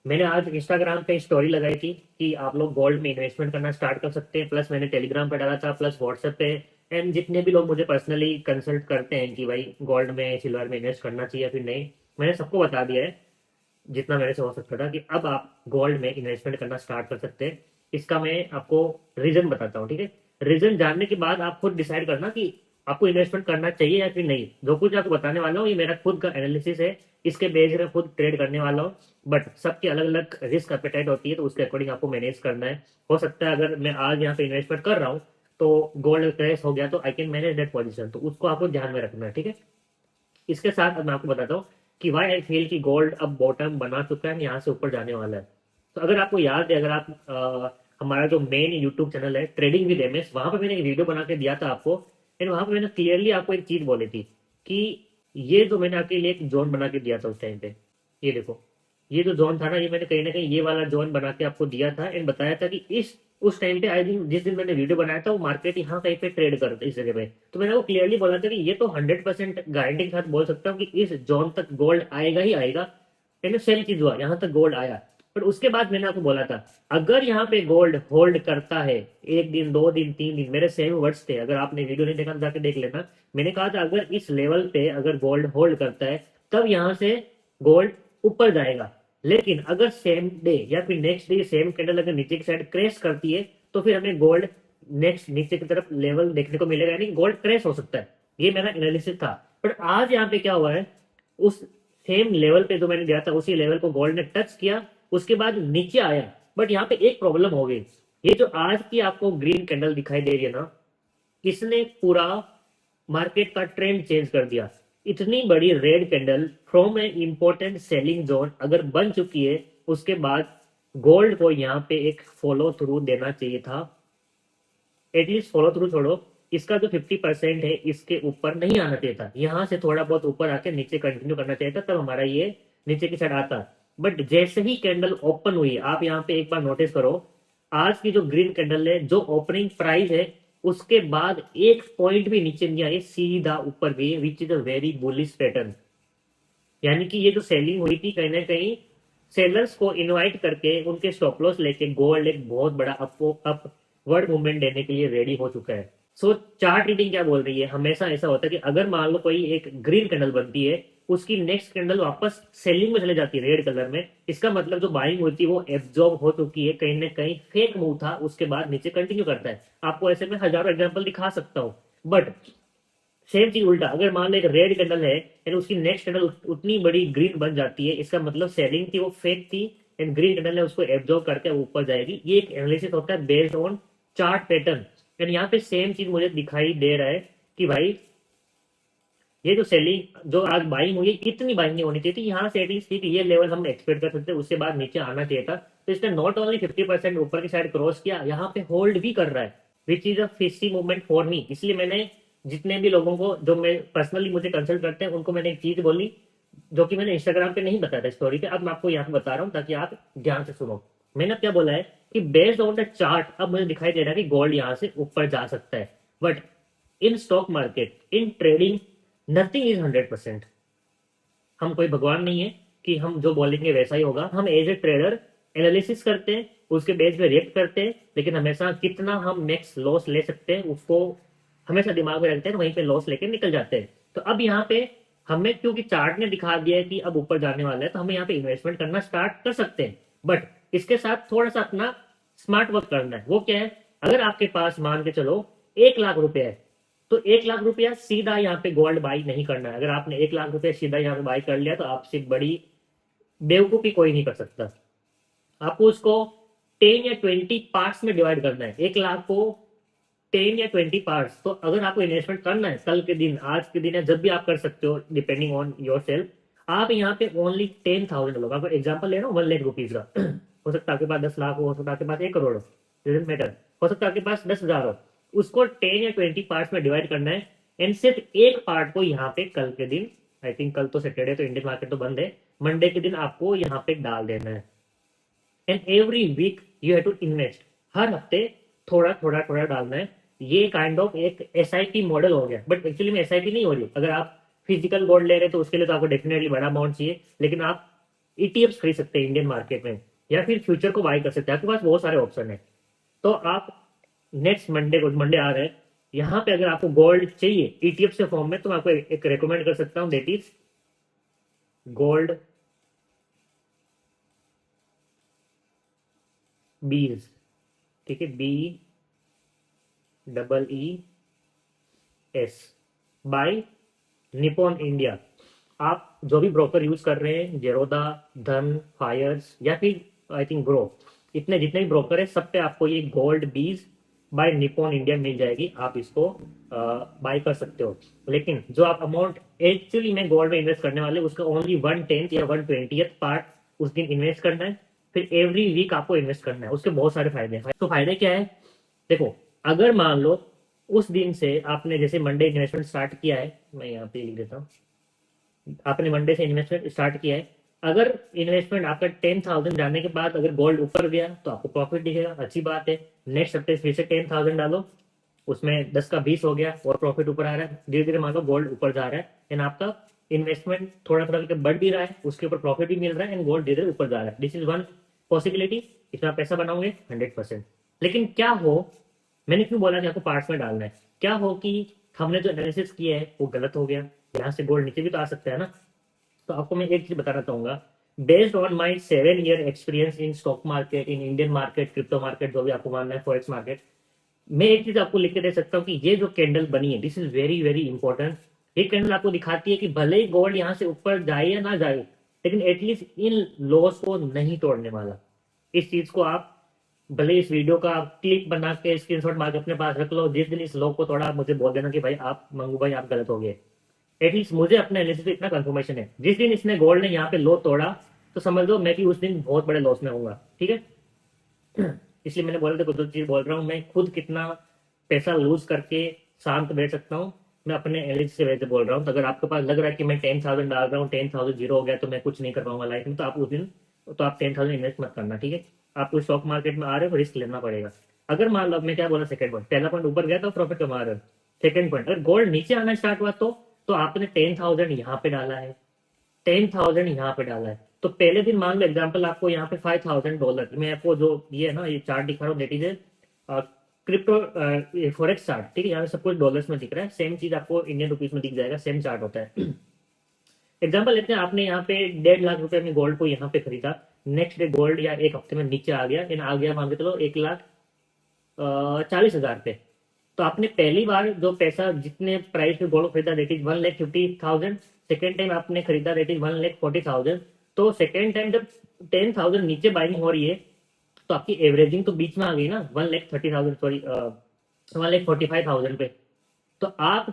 मैंने आज इंस्टाग्राम पे स्टोरी लगाई थी कि आप लोग गोल्ड में इन्वेस्टमेंट करना स्टार्ट कर सकते हैं, प्लस मैंने टेलीग्राम पे डाला था, प्लस व्हाट्सएप पे। एंड जितने भी लोग मुझे पर्सनली कंसल्ट करते हैं कि भाई गोल्ड में सिल्वर में इन्वेस्ट करना चाहिए या फिर नहीं, मैंने सबको बता दिया है जितना मेरे से हो सकता था कि अब आप गोल्ड में इन्वेस्टमेंट करना स्टार्ट कर सकते हैं। इसका मैं आपको रीजन बताता हूँ, ठीक है। रीजन जानने के बाद आप खुद डिसाइड करना कि आपको इन्वेस्टमेंट करना चाहिए या फिर नहीं। जो कुछ आपको बताने वाला हूँ ये मेरा खुद का एनालिसिस है, इसके बेस में खुद ट्रेड करने वाला हूँ। बट सबकी अलग अलग रिस्क एपेटाइट होती है, तो उसके अकॉर्डिंग आपको मैनेज करना है। हो सकता है अगर मैं आज यहाँ पे इन्वेस्टमेंट कर रहा हूँ तो गोल्ड क्रैश हो गया तो I can manage that position, तो उसको आपको ध्यान में रखना है, ठीक है। इसके साथ अब मैं आपको बताता हूँ कि वाई आई फील कि गोल्ड अब बॉटम बना चुका है, यहाँ से ऊपर जाने वाला है। तो अगर आपको याद है, अगर आप हमारा जो मेन यूट्यूब चैनल है ट्रेडिंग विद एमएस, वहां पर मैंने एक वीडियो बना के दिया था आपको। एंड वहां पर मैंने क्लियरली आपको एक चीज बोली थी कि ये जो मैंने आपके लिए एक जोन बना के दिया था उस टाइम पे, ये देखो, ये जो जोन था ना, ये मैंने कहीं ना कहीं ये वाला जोन बना के आपको दिया था एंड बताया था कि इस उस टाइम पे आई थिंक जिस दिन मैंने वीडियो बनाया था वो मार्केट यहाँ कहीं पे ट्रेड कर इस जगह पे। तो मैंने वो क्लियरली बोला था कि ये तो 100% गारंटी के साथ बोल सकता हूँ कि इस जोन तक गोल्ड आएगा ही आएगा। मैंने सेम चीज हुआ, यहाँ तक गोल्ड आया। पर उसके बाद मैंने आपको बोला था अगर यहाँ पे गोल्ड होल्ड करता है एक दिन, दो दिन, तीन दिन, मेरे सेम वर्ड्स थे। अगर आपने वीडियो नहीं देखा तो जाके देख लेना। मैंने कहा था अगर इस लेवल पे अगर गोल्ड होल्ड करता है तब यहाँ से गोल्ड ऊपर जाएगा। लेकिन अगर सेम डे या फिर नेक्स्ट डे सेम कैंडल अगर नीचे की साइड क्रैश करती है तो फिर हमें गोल्ड नेक्स्ट नीचे की तरफ लेवल देखने को मिलेगा, यानी गोल्ड क्रैश हो सकता है। ये मेरा एनालिसिस था। पर आज यहाँ पे क्या हुआ है, उस सेम लेवल पे जो मैंने दिया था उसी लेवल को गोल्ड ने टच किया, उसके बाद नीचे आया। बट यहाँ पे एक प्रॉब्लम हो गई, ये जो आज की आपको ग्रीन कैंडल दिखाई दे रही है ना, इसने पूरा मार्केट का ट्रेंड चेंज कर दिया। इतनी बड़ी red candle from A important selling zone अगर बन चुकी है, उसके बाद गोल्ड को यहाँ पे एक फॉलो थ्रू देना चाहिए था। एटलीस्ट फॉलो थ्रू छोड़ो, इसका जो 50% है इसके ऊपर नहीं आना चाहिए था, यहाँ से थोड़ा बहुत ऊपर आके नीचे कंटिन्यू करना चाहिए था, तब हमारा ये नीचे की साइड आता। बट जैसे ही कैंडल ओपन हुई, आप यहाँ पे एक बार नोटिस करो, आज की जो ग्रीन कैंडल है, जो ओपनिंग प्राइस है उसके बाद एक पॉइंट भी नीचे नहीं आई, सीधा ऊपर गई, which is a very bullish pattern. यानी कि ये जो सेलिंग हुई थी कहीं ना कहीं सेलर्स को इनवाइट करके उनके स्टॉप लॉस लेके गोल्ड एक बहुत बड़ा अपवर्ड मूवमेंट देने के लिए रेडी हो चुका है। सो चार्ट रीडिंग क्या बोल रही है, हमेशा ऐसा होता है कि अगर मान लो कोई एक ग्रीन कैंडल बनती है, उसकी नेक्स्ट कैंडल वापस सेलिंग में चले जाती है रेड कलर में, इसका मतलब जो बाइंग होती है वो एब्जॉर्ब हो चुकी है, कहीं ना कहीं फेक मूव था, उसके बाद नीचे कंटिन्यू करता है। आपको ऐसे में हजारों एग्जाम्पल दिखा सकता हूँ। बट सेम चीज उल्टा, अगर मान लो एक रेड कैंडल है एंड उसकी नेक्स्ट कैंडल उतनी बड़ी ग्रीन बन जाती है, इसका मतलब सेलिंग थी वो फेक थी, एंड ग्रीन कैंडल ने उसको एब्जॉर्ब करके ऊपर जाएगी। ये एक एनालिसिस होता है based on chart pattern. And यहाँ पे सेम चीज मुझे दिखाई दे रहा है कि भाई ये जो सेलिंग जो आज बाइंग हुई है, इतनी बाइंग नहीं होनी चाहिए थी, यहाँ से एटलीस्ट ठीक ये लेवल हम एक्सपेक्ट कर सकते हैं, उसके बाद नीचे आना चाहिए था। तो इसने नॉट ओनली 50% ऊपर की साइड क्रॉस किया, यहाँ पे होल्ड भी कर रहा है, which is a fishy movement for me. इसलिए मैंने जितने भी लोगों को जो मैं पर्सनली मुझे कंसल्ट करते हैं उनको मैंने एक चीज बोली जो कि मैंने इंस्टाग्राम पे नहीं बताया था स्टोरी पे, अब मैं आपको यहाँ पे बता रहा हूँ ताकि आप ध्यान से सुनो। मैंने अब क्या बोला है कि बेस्ड ऑन द चार्ट अब मुझे दिखाई दे रहा है कि गोल्ड यहाँ से ऊपर जा सकता है। But in stock market, in trading, nothing is 100%। हम कोई भगवान नहीं है कि हम जो बोलेंगे वैसा ही होगा। हम एज ए ट्रेडर एनालिसिस करते हैं, उसके बेस पे रिएक्ट करते हैं, लेकिन हमेशा कितना हम नेक्स्ट लॉस ले सकते हैं उसको हमेशा दिमाग में रखते हैं, वहीं पे लॉस लेके निकल जाते हैं। तो अब यहाँ पे हमें क्योंकि चार्ट ने दिखा दिया है कि अब ऊपर जाने वाला है, तो हमें यहाँ पे इन्वेस्टमेंट करना स्टार्ट कर सकते हैं। बट इसके साथ थोड़ा सा अपना स्मार्ट वर्क करना है। वो क्या है, अगर आपके पास मान के चलो 1 लाख रुपए है, तो 1 लाख रुपया सीधा यहाँ पे गोल्ड बाई नहीं करना है। अगर आपने 1 लाख रुपया सीधा यहाँ पे बाई कर लिया तो आपसे बड़ी बेवकूफी कोई नहीं कर सकता। आपको उसको 10 या 20 पार्ट्स में डिवाइड करना है, 1 लाख को 10 या 20 पार्ट्स। तो अगर आपको इन्वेस्टमेंट करना है कल के दिन, आज के दिन, या जब भी आप कर सकते हो डिपेंडिंग ऑन योर सेल्फ, आप यहाँ पे ओनली 10,000 लोग, आपको एग्जाम्पल ले रहा हूँ 1 लाख रुपीज का हो सकता है आपके पास 10 लाख हो सकता है आपके पास 1 करोड़ हो, डजेंट मैटर, हो सकता है आपके पास 10,000 हो। उसको 10 या 20 पार्ट्स में डिवाइड करना है, एंड सिर्फ एक पार्ट को यहाँ पे कल के दिन, आई थिंक कल तो सैटरडे तो इंडियन मार्केट तो बंद है, मंडे के दिन आपको यहाँ पे डाल देना है। And every week you have to invest, हर हफ्ते थोड़ा थोड़ा थोड़ा डालना है। ये काइंड ऑफ एक एसआईपी मॉडल हो गया, बट एक्चुअली में एसआईपी नहीं हो रही। अगर आप फिजिकल गोल्ड ले रहे हैं तो उसके लिए तो आपको डेफिनेटली बड़ा अमाउंट चाहिए, लेकिन आप ईटीएफ्स खरीद सकते हैं इंडियन मार्केट में, या फिर फ्यूचर को बाय कर सकते हैं। आपके पास बहुत सारे ऑप्शन है। तो आप नेक्स्ट मंडे को, मंडे आ रहा है, यहाँ पे अगर आपको गोल्ड चाहिए ईटीएफ से फॉर्म में, तो मैं आपको एक रेकमेंड कर सकता हूँ, दैट इज गोल्ड बीज। ठीक है, BEES बाय निपॉन इंडिया। आप जो भी ब्रोकर यूज कर रहे हैं, जेरोदा, धन, फायर्स, या फिर आई थिंक ग्रो, इतने जितने भी ब्रोकर है सब पे आपको ये गोल्ड बीज बाय निपॉन इंडिया मिल जाएगी। आप इसको बाय कर सकते हो। लेकिन जो आप अमाउंट एक्चुअली में गोल्ड में इन्वेस्ट करने वाले, उसका ओनली 1/10 या 1/20 पार्ट उस दिन इन्वेस्ट करना है। फिर एवरी वीक आपको इन्वेस्ट करना है। उसके बहुत सारे फायदे हैं। तो फायदे क्या है, देखो, अगर मान लो उस दिन से आपने जैसे मंडे इन्वेस्टमेंट स्टार्ट किया है, मैं यहाँ पे लिख देता हूँ, आपने मंडे से इन्वेस्टमेंट स्टार्ट किया है, अगर इन्वेस्टमेंट आपका 10,000 जाने के बाद अगर गोल्ड ऊपर गया तो आपको प्रॉफिट दिखेगा, अच्छी बात है। नेक्स्ट हफ्ते फिर से 10,000 डालो, उसमें 10 का 20 हो गया और प्रॉफिट ऊपर आ रहा है। धीरे धीरे मान लो गोल्ड ऊपर जा रहा है एंड आपका इन्वेस्टमेंट थोड़ा थोड़ा करके बढ़ भी रहा है, उसके ऊपर प्रॉफिट भी मिल रहा है एंड गोल्ड धीरे धीरे ऊपर जा रहा है। This is one possibility. इतना पैसा बनाओगे 100%। लेकिन क्या हो, मैंने क्यों बोला कि आपको पार्ट्स में डालना है, क्या हो कि हमने जो एनालिसिस किया है वो गलत हो गया, यहाँ से गोल्ड नीचे भी तो आ सकता है ना। तो आपको मैं एक चीज बताना चाहूंगा, based on my 7 year experience in stock market, in Indian market, crypto market, जो भी आपको मानना है, फॉरेक्स मार्केट, मैं एक चीज आपको लिख के दे सकता हूँ कि ये जो कैंडल बनी है, this is very very important. ये कैंडल आपको दिखाती है कि भले ही गोल्ड यहाँ से ऊपर जाए या ना जाए, लेकिन एटलीस्ट इन लॉस को नहीं तोड़ने वाला। इस चीज को आप भले इस वीडियो का क्लिप बना के स्क्रीनशॉट मार के अपने पास रख लो, जिस दिन इस लॉ को तोड़ा आप मुझे बोल देना कि भाई आप, मंगू भाई, आप गलत हो गए। एटलीस्ट मुझे अपने एनालिसिस से इतना कंफर्मेशन है, जिस दिन इसने गोल्ड ने यहाँ पे लो तोड़ा, तो समझ लो मैं भी उस दिन बहुत बड़े लॉस में होऊंगा। ठीक है, इसलिए मैंने बोला था, कुछ चीज बोल रहा हूँ, मैं खुद कितना पैसा लूज करके शांत बैठ सकता हूँ, मैं अपने एनालिसिस से वजह से बोल रहा हूँ। तो अगर आपके पास लग रहा है कि मैं 10,000 डाल रहा हूँ, 10,000 जीरो हो गया तो मैं कुछ नहीं कर पाऊंगा लाइफ में, तो आप उस दिन, तो आप 10,000 इन्वेस्ट मत करना। ठीक है, आपको स्टॉक मार्केट में आ रहे हो, रिस्क लेना पड़ेगा। अगर मान लो, मैं क्या बोला, सेकंड पॉइंट, पहला पॉइंट ऊपर गया तो प्रॉफिट कमा रहे हो। सेकंड पॉइंट, अगर गोल्ड नीचे आना स्टार्ट हुआ तो आपने 10,000 यहाँ पे डाला है, 10,000 यहाँ पे डाला है, तो पहले दिन मान लो एग्जांपल आपको यहाँ पे $5,000, मैं आपको जो ये है ना, ये चार्ट दिखा रहा हूँ, that is crypto forex chart. ठीक है, यहाँ पे सब कुछ डॉलर्स में दिख रहा है, सेम चीज आपको इंडियन रुपीज में दिख जाएगा, सेम चार्ट होता है। एग्जाम्पल लेते हैं, आपने यहाँ पे 1.5 लाख रुपए में गोल्ड को यहाँ पे खरीदा, नेक्स्ट डे गोल्ड या एक हफ्ते में नीचे आ गया, आ गया मान के चलो 1,40,000 पे। तो आपने पहली बार जो पैसा, जितने प्राइस पे गोल्ड खरीदा, दैट इज 1,50,000। सेकेंड टाइम आपने खरीदा, दैट इज 1,40,000। तो सेकेंड टाइम जब 10,000 नीचे बाइंग हो रही है, तो आपकी एवरेजिंग तो बीच में आ गई ना, 1,30,000, सॉरी 1,45,000 पे। तो आप,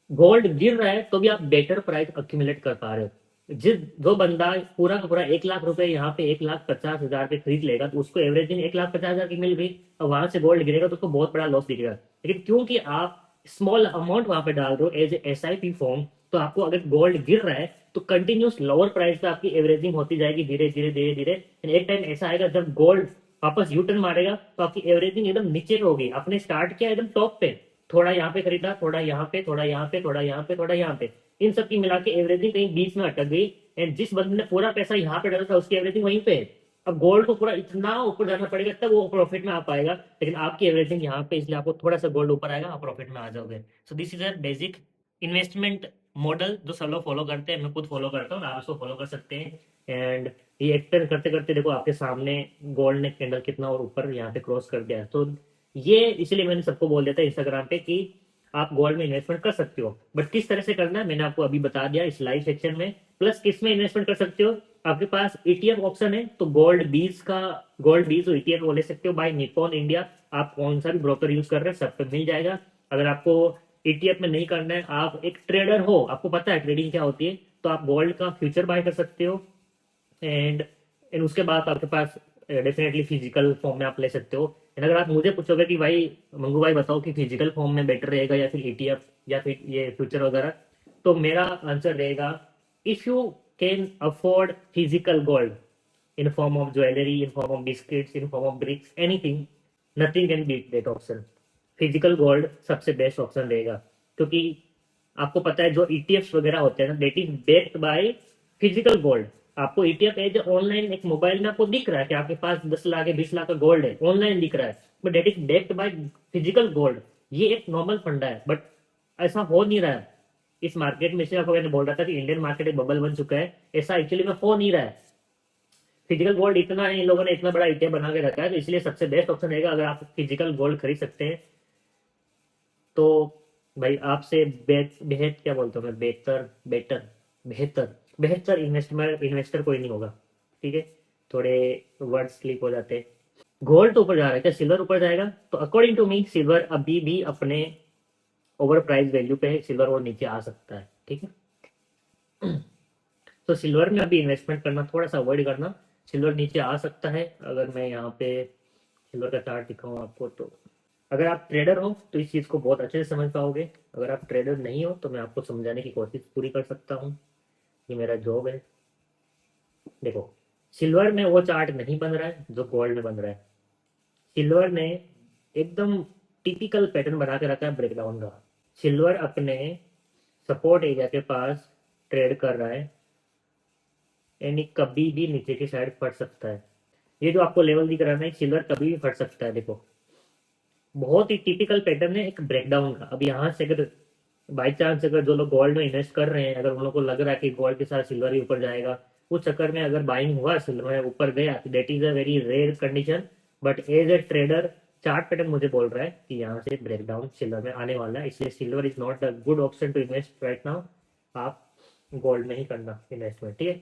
गोल्ड गिर रहा है तो भी आप बेटर प्राइस अक्यूमुलेट कर पा रहे हो। जो बंदा पूरा का पूरा 1,00,000 रुपए यहाँ पे 1,50,000 पे खरीद लेगा, तो उसको एवरेजिंग 1,50,000 की मिल गई, और वहां से गोल्ड गिरेगा तो उसको बहुत बड़ा लॉस दिखेगा। लेकिन क्योंकि आप स्मॉल अमाउंट वहां पे डाल रहे हो एज SIP फॉर्म, तो आपको अगर गोल्ड गिर रहा है तो कंटिन्यूस लोअर प्राइस पे आपकी एवरेजिंग होती जाएगी, धीरे धीरे धीरे धीरे। एक टाइम ऐसा आएगा जब गोल्ड वापस यू टर्न मारेगा, तो आपकी एवरेजिंग एकदम नीचे पे होगी। आपने स्टार्ट किया एकदम टॉप पे, थोड़ा यहाँ पे खरीदा, थोड़ा यहाँ पे, थोड़ा यहाँ पे, थोड़ा यहाँ पे, थोड़ा यहाँ पे, इन सब की मिला के एवरेजिंग कहीं बीच में अटक गई। एंड जिस बंदे ने पूरा पैसा यहाँ पे डाला था, उसकी एवरेजिंग वहीं पे है। अब गोल्ड को पूरा इतना ऊपर जाना पड़ेगा तब वो प्रॉफिट में आ पाएगा, लेकिन आपकी एवरेजिंग यहाँ पे, इसलिए आपको थोड़ा सा गोल्ड ऊपर आएगा, आप प्रॉफिट में आ जाओगे। So this is a basic investment model जो सब लोग फॉलो करते हैं, मैं खुद फॉलो करता हूँ, आप इसको फॉलो कर सकते हैं। एंड ये एक्सप्लेन करते करते देखो आपके सामने गोल्ड ने कैंडल कितना और ऊपर यहाँ पे क्रॉस कर दिया है। तो ये इसलिए मैंने सबको बोल दिया था इंस्टाग्राम पे कि आप गोल्ड में इन्वेस्टमेंट कर सकते हो, बट किस तरह से करना है मैंने आपको अभी बता दिया इस लाइव सेक्शन में। प्लस किस में इन्वेस्टमेंट कर सकते हो, आपके पास ETF ऑप्शन है, तो गोल्ड बीज और ETF वो ले सकते हो बाय निपॉन इंडिया। आप कौन सा भी ब्रोकर यूज कर रहे हैं सब पे मिल जाएगा। अगर आपको ETF में नहीं करना है, आप एक ट्रेडर हो, आपको पता है ट्रेडिंग क्या होती है, तो आप गोल्ड का फ्यूचर बाय कर सकते हो। एंड एंड उसके बाद आपके पास डेफिनेटली फिजिकल फॉर्म में आप ले सकते हो। एंड अगर आप मुझे पूछोगे कि भाई मंगू भाई बताओ कि फिजिकल फॉर्म में बेटर रहेगा या फिर ETF या फिर ये फ्यूचर वगैरह, तो मेरा आंसर रहेगा, if you can afford physical gold in form of jewellery, in form of biscuits, in form of bricks, anything, nothing can beat that option. Physical gold सबसे बेस्ट ऑप्शन रहेगा, क्योंकि आपको पता है जो ETFs वगैरह होते हैं ना, that is based bye physical gold. आपको ईटीएफ एज ऑनलाइन एक मोबाइल में आपको दिख रहा है कि आपके पास 10 लाख या 20 लाख का गोल्ड है, ऑनलाइन दिख रहा है, but that is backed by physical gold. ये एक नॉर्मल फंडा है, बट ऐसा हो नहीं रहा है इस मार्केट में। से आपको मैंने बोल रहा था कि इंडियन मार्केट एक बबल बन चुका है, ऐसा एक्चुअली में हो नहीं रहा है। फिजिकल गोल्ड इतना है, इन लोगों ने इतना बड़ा ईटीएफ बना के रखा है, तो इसलिए सबसे बेस्ट ऑप्शन रहेगा अगर आप फिजिकल गोल्ड खरीद सकते हैं तो भाई आपसे बेहतर क्या बोलता हूँ मैं, बेहतर बेटर बेहतर बेहतर इन्वेस्टर कोई नहीं होगा। ठीक है, थोड़े वर्ड स्लिप हो जाते हैं। गोल्ड तो ऊपर जा रहा है, क्या सिल्वर ऊपर जाएगा? तो अकॉर्डिंग टू मी सिल्वर अभी भी अपने ओवर प्राइस वैल्यू पे है, सिल्वर और नीचे आ सकता है। ठीक है, तो सिल्वर में अभी इन्वेस्टमेंट करना थोड़ा सा अवॉइड करना। सिल्वर नीचे आ सकता है। अगर मैं यहाँ पे सिल्वर का चार्ट दिखाऊं आपको, तो अगर आप ट्रेडर हो तो इस चीज़ को बहुत अच्छे से समझ पाओगे। अगर आप ट्रेडर नहीं हो तो मैं आपको समझाने की कोशिश पूरी कर सकता हूँ, ये मेरा जॉब है। देखो, सिल्वर में वो चार्ट नहीं बन रहा है जो गोल्ड में बन रहा है। सिल्वर ने एकदम टिपिकल पैटर्न बना के रखा है ब्रेकडाउन का। सिल्वर अपने सपोर्ट एरिया के पास ट्रेड कर रहा है, यानी कभी भी नीचे की साइड फट सकता है। ये जो आपको लेवल दिख रहा है ना, सिल्वर कभी भी फट सकता है। देखो, बहुत ही टिपिकल पैटर्न है एक ब्रेकडाउन का। अब यहाँ से अगर बाई चांस अगर जो लोग गोल्ड में इन्वेस्ट कर रहे हैं, अगर उन लोगों को लग रहा है कि गोल्ड के साथ सिल्वर भी ऊपर जाएगा, उस चक्कर में अगर बाइंग हुआ, सिल्वर में ऊपर गया, तो that is a very rare condition. But as a trader chart pattern मुझे बोल रहा है कि यहाँ से ब्रेकडाउन सिल्वर में आने वाला है, इसलिए silver is not a good option to invest right now. आप गोल्ड में ही करना इन्वेस्टमेंट। ठीक है,